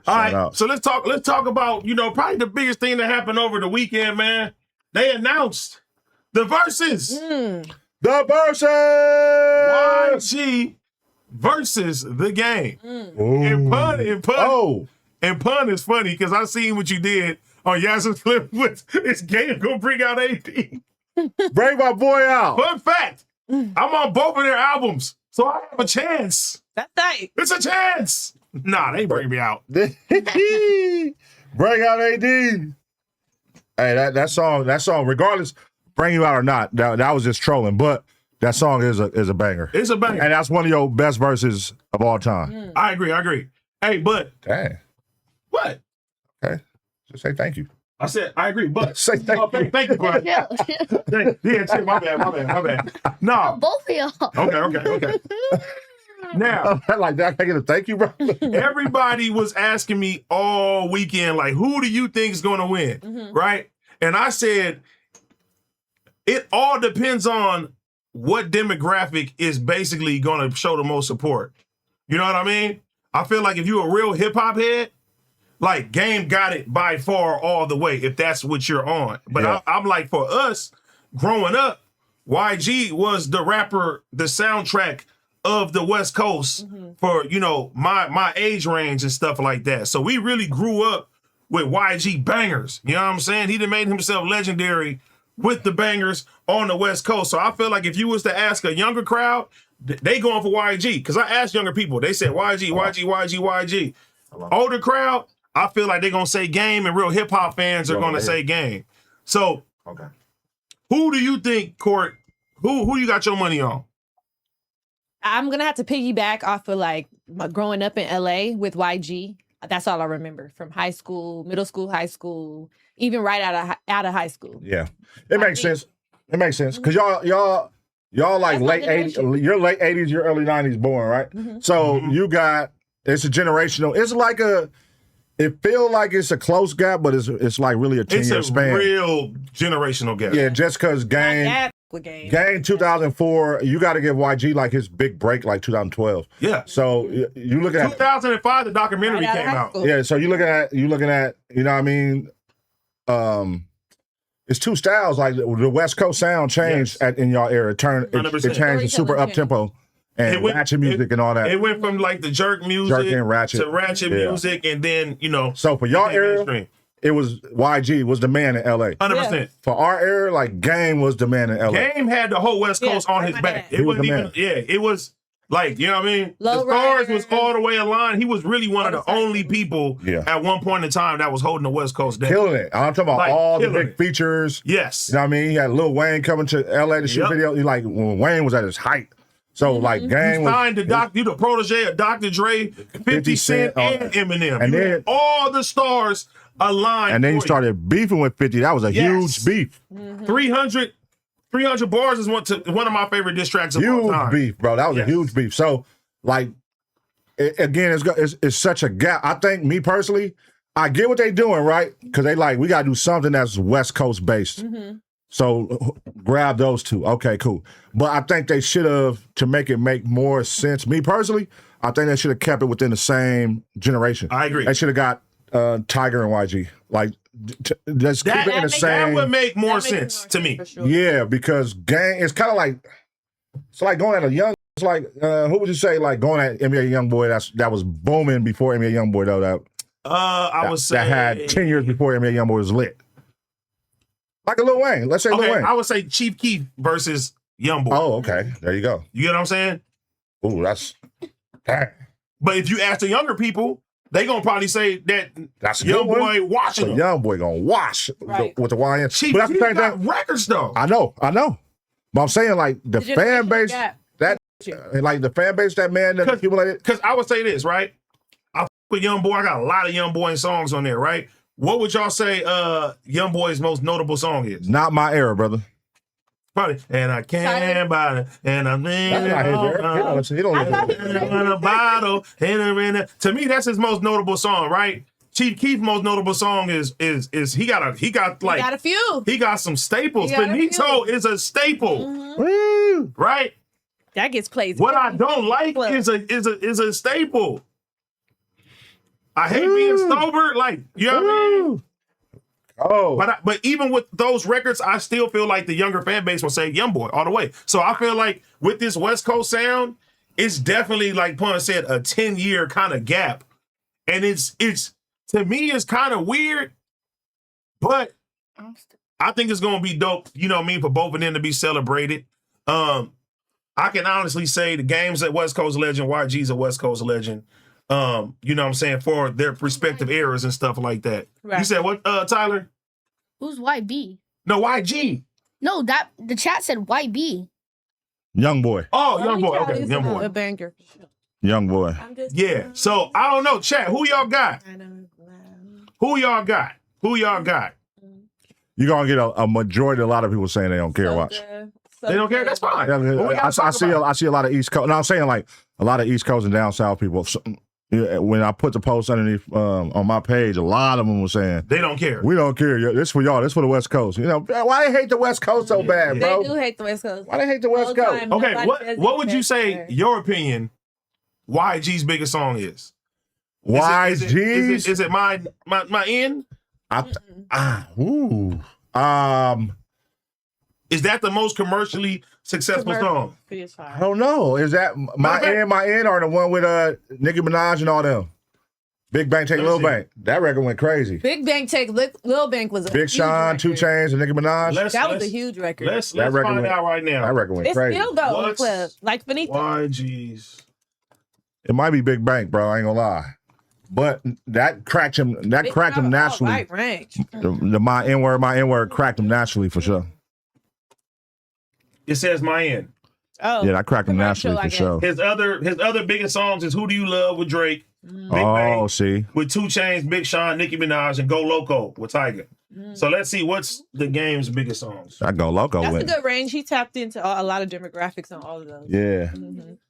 All right, so let's talk about, probably the biggest thing that happened over the weekend, man. They announced the Verzuz. The Verzuz! YG versus the game. And pun is funny because I seen what you did on Yasin's clip with this game gonna bring out AD. Bring my boy out. Fun fact, I'm on both of their albums, so I have a chance. That's right. It's a chance. Nah, they bring me out. Bring out AD. Hey, that song, regardless, bring you out or not, that was just trolling. But that song is a banger. It's a banger. And that's one of your best verses of all time. I agree. Hey, but dang. What? Okay. Just say thank you. I said I agree, but say thank you. Thank you, bro. Yeah, my bad. No. Both of y'all. Okay. Now, like that, I get a thank you, bro. Everybody was asking me all weekend, like, who do you think is going to win, right? And I said, it all depends on what demographic is basically going to show the most support. You know what I mean? I feel like if you're a real hip hop head, like Game got it by far all the way, if that's what you're on. But I'm like, for us, growing up, YG was the rapper, the soundtrack of the West Coast for, my age range and stuff like that. So we really grew up with YG bangers. You know what I'm saying? He done made himself legendary with the bangers on the West Coast. So I feel like if you was to ask a younger crowd, they going for YG. Because I asked younger people, they said YG. Older crowd, I feel like they're going to say Game, and real hip-hop fans are going to say Game. So, who do you think, Court, who you got your money on? I'm going to have to piggyback off of, like, growing up in L.A. with YG. That's all I remember from high school, middle school, high school, even right out of high school. Yeah. It makes sense. It makes sense. Because y'all like late 80s, you're late 80s, you're early 90s born, right? So you got, it's a generational, it's like it feels like it's a close gap, but it's like really a 10-year span. It's a real generational gap. Yeah, just because Game 2004, you got to give YG like his big break, like 2012. Yeah. So you look at 2005, the documentary came out. Yeah. So you looking at, you know what I mean? It's two styles. Like the West Coast sound changed in y'all era. It changed to super up tempo and ratchet music and all that. It went from like the jerk music and ratchet to ratchet music, and then So for y'all era, it was YG was the man in LA. 100%. For our era, like Game was the man in LA. Game had the whole West Coast on his back. It wasn't even. It was like, you know what I mean? The stars was all the way aligned. He was really one of the only people at one point in time that was holding the West Coast down. Killing it. I'm talking about all the big features. Yes. You know what I mean? He had Lil Wayne coming to LA to shoot video. Like when Wayne was at his height. So like Game was signed to the protege of Dr. Dre, 50 Cent, and Eminem. And then all the stars aligned. And then you started beefing with 50. That was a huge beef. 300 bars is one of my favorite diss tracks of all time. Huge beef, bro. That was a huge beef. So, like, again, it's such a gap. I think, me personally, I get what they doing, right? Because they like, we got to do something that's West Coast based. So, grab those two. Okay, cool. But I think they should have, to make it make more sense, me personally, I think they should have kept it within the same generation. I agree. They should have got Tiger and YG. Like, let's keep it in the same. That would make more sense to me. Sure. Yeah, because Gang, it's kind of like, it's like going at a young, it's like, who would you say, like going at NBA Youngboy that was booming before NBA Youngboy, though? I would say. That had 10 years before NBA Youngboy was lit. Like a Lil Wayne. Let's say Lil Wayne. I would say Chief Keef versus Youngboy. Oh, okay. There you go. You get what I'm saying? Ooh, that's. Dang. But if you ask the younger people, they gonna probably say that's Young Boy washing them. Young Boy gonna wash with the YN. Chief but that's Keef the same got thing. records though. I know. But I'm saying like the fan base like the fan base that man that accumulated. Because I would say this, right? I f with Young Boy. I got a lot of Young Boy songs on there, right? What would y'all say Young Boy's most notable song is? Not my era, brother. Probably. And I can't buy it. And I'm in a bottle. To me, that's his most notable song, right? Chief Keef's most notable song is he got a few. He got some staples. Benito is a staple. Right? That gets played. What I don't like is a staple. I hate being sober. Like, you know what I mean? Oh, But even with those records, I still feel like the younger fan base will say Youngboy all the way. So I feel like with this West Coast sound, it's definitely, like Pun said, a 10-year kind of gap. And it's to me, it's kind of weird, but I think it's gonna be dope, you know what I mean, for both of them to be celebrated. I can honestly say the Game's a West Coast legend, YG's a West Coast legend. You know what I'm saying, for their respective eras and stuff like that. Right. You said what, Tyler? Who's YB? No, YG. No, that the chat said YB. Young Boy. Oh, Young Boy. Okay, Young Boy. A banger. Young Boy. Yeah. So I don't know, chat. Who y'all got? Who y'all got? Who y'all got? You're gonna get a majority. A lot of people saying they don't care. Watch. They don't care. That's fine. I see a lot of East Coast. No, I'm saying like a lot of East Coast and down South people. So, when I put the post underneath on my page, a lot of them were saying they don't care. We don't care. This for y'all. This for the West Coast. You know why they hate the West Coast so bad, bro? They do hate the West Coast. Why they hate the West Coast? Okay, what would you say? Your opinion? YG's biggest song is? YG's? Is it my end? Is that the most commercially successful song? I don't know. Is that my end, or the one with Nicki Minaj and all them? Big Bank Take Lil Bank. That record went crazy. Big Bank Take Lil Bank was a Big Sean, 2 Chainz, and Nicki Minaj. That was a huge record. Let's find out right now. That record went crazy. It still goes on the clip. Like Benito. YG's. It might be Big Bank, bro. I ain't gonna lie. But that cracked him. That cracked him naturally. Right range. The my N word cracked him naturally for sure. It says my end. Oh, yeah, that cracked him naturally for sure. His other biggest songs is "Who Do You Love" with Drake. Big Bang, see, with 2 Chainz, Big Sean, Nicki Minaj, and "Go Loco" with Tyga. So let's see what's the Game's biggest songs. That Go Loco. That's a good range. He tapped into a lot of demographics on all of those. Yeah,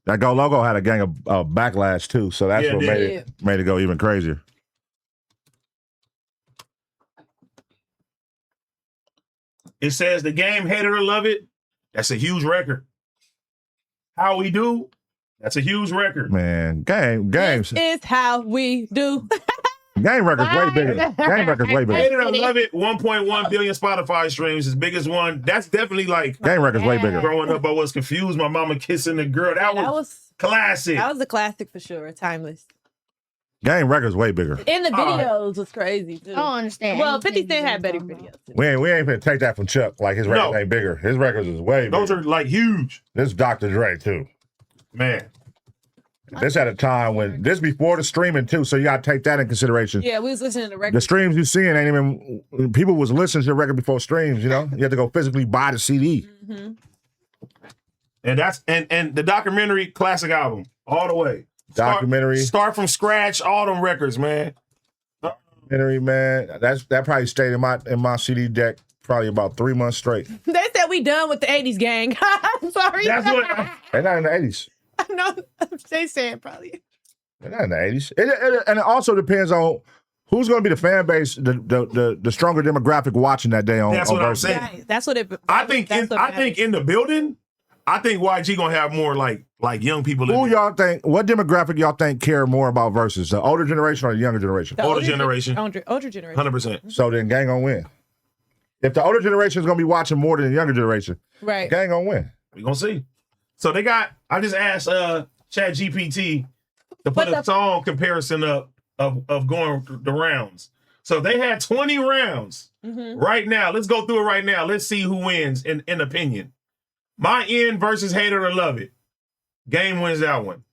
that Go Loco had a gang of backlash too, so that's what made it go even crazier. It says the Game, Hate It or Love It. That's a huge record. How We Do. That's a huge record. Man, games. This is how we do. Game record's way bigger. Game record's way bigger. Hate It or Love It, 1.1 billion Spotify streams. His biggest one. That's definitely like Game record's way bigger. Growing up, I was confused. My mama kissing the girl. That was classic. That was a classic for sure. Timeless. Game record's way bigger. And the videos was crazy too. I don't understand. Well, 50 Cent had better videos. We ain't gonna take that from Chuck. Like his records ain't bigger. His records is way bigger. Those are like huge. This is Dr. Dre too. Man. This at a time when this before the streaming too, so you gotta take that in consideration. Yeah, we was listening to records. The streams you seeing ain't even people was listening to the record before streams. You know, you had to go physically buy the CD. And that's and the documentary classic album all the way. Documentary, start from scratch, all them records, man. Documentary, man. That probably stayed in my CD deck probably about 3 months straight. They said we done with the 80s gang. I'm sorry. That's what. They're not in the 80s. No, they said probably. They're not in the 80s. And it also depends on who's going to be the fan base, the stronger demographic watching that day on. That's what I'm Verzuz. saying. Right. That's what it. I think in the building, I think YG gonna have more like young people. Who y'all think? What demographic y'all think care more about Verzuz? The older generation or the younger generation? The older generation. Older generation. 100%. So then, gang gonna win. If the older generation is gonna be watching more than the younger generation, right? Gang gonna win. We gonna see. So they got. I just asked ChatGPT to put a song comparison up of going the rounds. So they had 20 rounds right now. Let's go through it right now. Let's see who wins in opinion. My End versus Hate It or Love It. Game wins that one.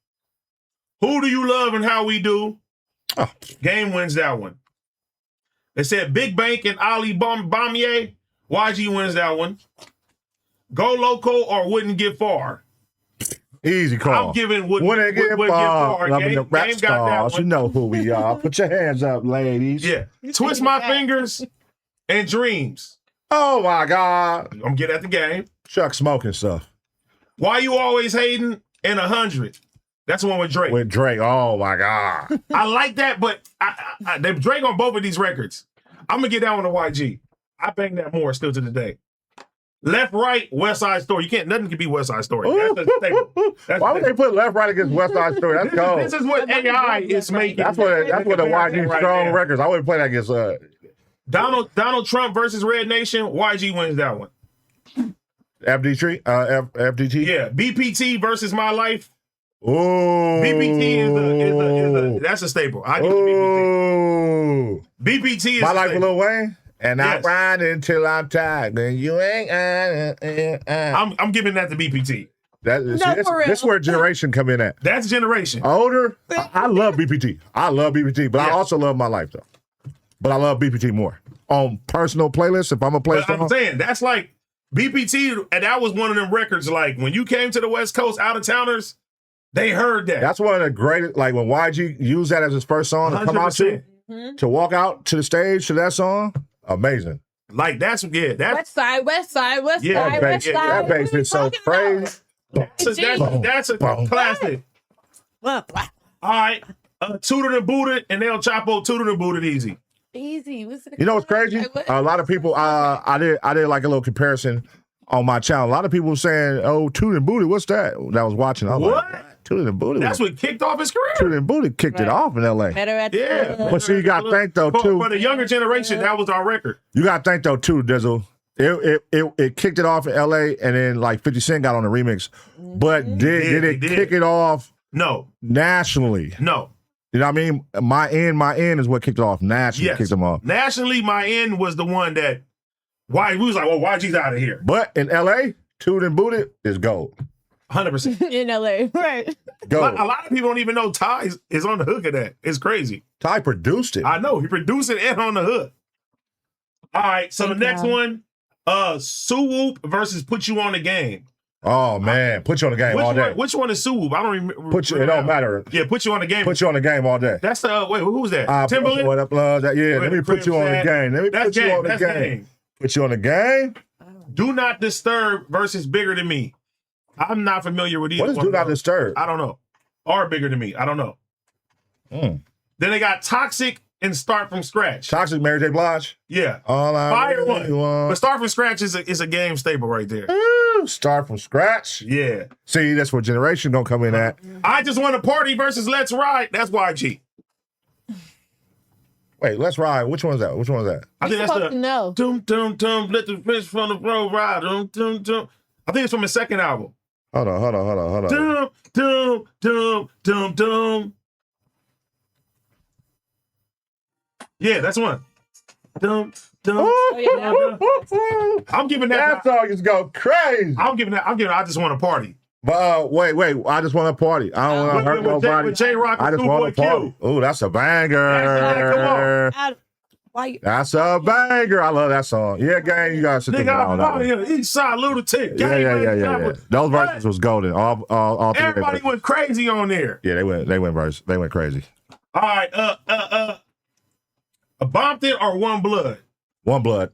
Who Do You Love and How We Do? Oh. Game wins that one. They said Big Bank and Ali Bamier. YG wins that one. Go Loco or Wouldn't Get Far. Easy call. I'm giving Wouldn't Get Far. Loving the rap Game got that stars. one. You know who we are. Put your hands up, ladies. Yeah. Twist My Fingers and Dreams. Oh my God. I'm gonna get at the Game. Chuck smoking stuff. Why You Always Hating and 100. That's the one with Drake. With Drake. Oh my God. I like that, but Drake on both of these records. I'm gonna get that one to YG. I bang that more still to the day. Left, right, West Side Story. You can't. Nothing can be West Side Story. That's the staple. Why would they put Left Right against West Side Story? That's cold. This is what AI is making. That's what the YG right strong now. records. I wouldn't play that against Donald Trump versus Red Nation. YG wins that one. FDT. FDT. Yeah. BPT versus My Life. Ooh. BPT is a that's a staple. I give it BPT. BPT is My a Life with staple. Lil Wayne. And Yes. I'm riding till I'm tired. And you ain't. I'm giving that to BPT. For This where generation come in at. That's generation. Older, I love BPT. I love BPT, but I Yeah. also love My Life though. But I love BPT more. On personal playlists, if I'm a play But song, I'm saying that's like BPT, and that was one of them records. Like when you came to the West Coast, out of towners, they heard that. that's one of the greatest. Like when YG used that as his first song to come out 100%. to walk out to the stage to that song, amazing. Like that's West Side, West Side, West Yeah, Side, That West bass, Side. that What are bass you is so talking about? crazy. that's a classic. All right, Tooted and Booted and El Chapo Tooted and Booted easy. Easy. You know what's crazy? A lot of people. I did like a little comparison on my channel. A lot of people were saying, "Oh, Tooted and Booted, what's that?" That I was watching. I was What? like, Tooted and Booted. That's what kicked off his career. Tooted and Booted kicked it Right. off in L.A. Better at Yeah. the But see, you got to think though too. For the younger generation, that was our record. You got to think though too, Dizzle. It kicked it off in L.A. and then like 50 Cent got on the remix. But did it did. kick it off No, nationally? no. You know what I mean? My end is what kicked it off nationally. Yes. Kicked them off. Nationally, my end was the one that we was like, well, YG's out of here. But in L.A., Tooted and Booted is gold. 100%. in LA, right? Gold. A lot of people don't even know Ty is on the hook of that. It's crazy. Ty produced it. I know. He produced it and on the hook. All right. So the next one, Sue Whoop versus Put You on the Game. Oh man, put you on the game all day. Which one is Sue Whoop? I don't remember. It don't matter. Yeah, Put You on the Game. Put you on the game all day. That's wait, who's that? Timberland. Timberland? Let me put you on the game. Let me That's put you on the That's game. Put you on the game. Do Not Disturb versus Bigger Than Me. I'm not familiar with either. What is one Do of Not those. Disturb? I don't know. Or Bigger Than Me. I don't know. Then they got Toxic and Start From Scratch. Toxic, Mary J. Blige. Yeah. All I Fire really one. want. But Start From Scratch is a game staple right there. Ooh, Start from scratch. Yeah. See, that's where generation gonna come in at. I Just Want to Party versus Let's Ride. That's YG. Wait, let's ride. Which one's that? Which one is that? I think that's supposed to know. Dum Dum Dum. Let the fish from the road ride. Dum Dum Dum. I think it's from his second album. Hold on. Dum Dum Dum Dum Dum. Yeah, that's one. Dum Dum. I'm giving That that. song is go crazy. I'm giving that. I Just Want to Party. But wait. I just want to party. I don't want to hurt nobody. With J-Rock and I just want to Schoolboy party. Ooh, that's a banger. Why? That's a banger. I love that song. Yeah, gang, you gotta sit there. Nigga, I'm that out one. here. East Side Lunatic. Yeah. Those verses was golden. All three of them Everybody verses. went crazy on there. Yeah, they went crazy. All right, a Bombed It or One Blood? One Blood.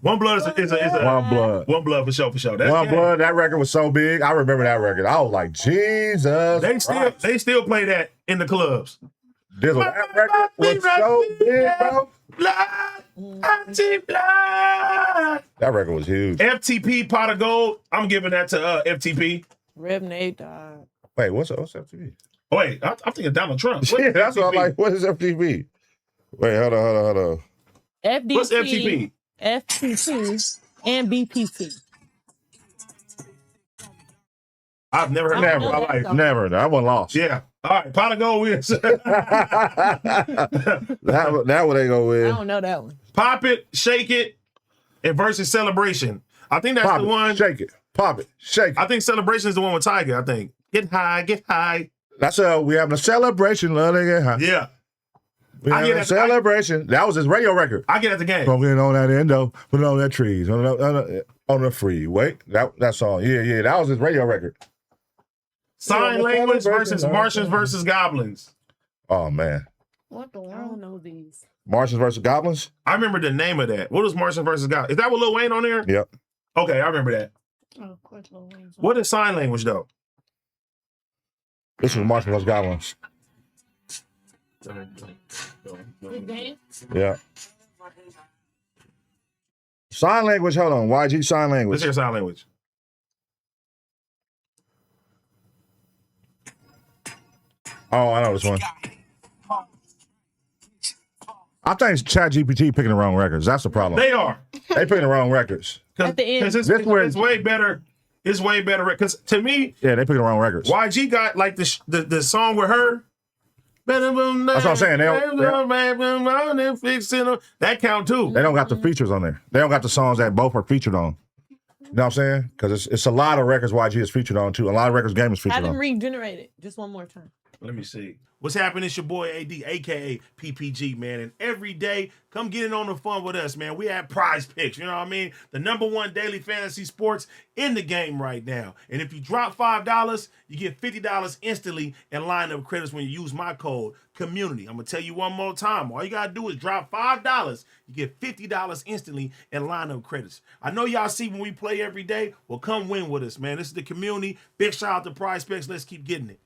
One Blood is a One Blood. One Blood for sure. That's One game. Blood, that record was so big. I remember that record. I was like, Jesus. They still play that in the clubs. Dizzle, that record was so big, bro. Blood, anti-blood. That record was huge. FTP Pot of Gold. I'm giving that to FTP. Rib Nate dog. Wait, what's FTV? Oh, wait, I'm thinking Donald Trump. What's Yeah, that's what I'm FTP? like. What is FTV? Wait, hold on. FDP. What's FTP? FTP and BPT. I've never heard that in my life. Never. That one lost. Yeah. All right, Pot of Gold wins. that one ain't gonna I win. don't know that one. Pop It, Shake It, and versus Celebration. I think that's Pop the it, one. shake it, pop it, shake it. I think Celebration is the one with Tiger. I think Get High, Get High. That's we having a celebration, love to get high. Yeah, We I having get a it. celebration. That was his radio record. I get at the game. Smoking on that endo, put it on that trees, on the freeway. That song, yeah, that was his radio record. Sign Yeah, Language Celebration, versus Martians versus Goblins. Oh man, What the I world? don't know these. Martians versus Goblins. I remember the name of that. What was Martians versus Goblins? Is that with Lil Wayne on there? Yep. Okay, I remember that. Oh, of course, Lil Wayne's on. What is Sign Language though? This was Martians versus Goblins. Yeah. Sign language, hold on. YG sign language. Let's hear sign language. Oh, I know this one. I think it's ChatGPT picking the wrong records. That's the problem. They are. They picking the wrong records. At the end. It's way better. It's way better. Because to me, Yeah, they picking the wrong records. YG got like the song with her. That's what I'm saying. That count too. They don't got the features on there. They don't got the songs that both are featured on. You know what I'm saying? Because it's a lot of records YG is featured on too. A lot of records Game is featured Have him on. regenerate it just one more time. Let me see. What's happening? It's your boy AD, aka PPG, man. And every day, come get in on the fun with us, man. We have Prize Picks, you know what I mean? The #1 daily fantasy sports in the game right now. And if you drop $5, you get $50 instantly in lineup credits when you use my code Cuhmunity. I'm gonna tell you one more time. All you gotta do is drop $5. You get $50 instantly in lineup credits. I know y'all see when we play every day. Well, come win with us, man. This is the Cuhmunity. Big shout out to Prize Picks. Let's keep getting it.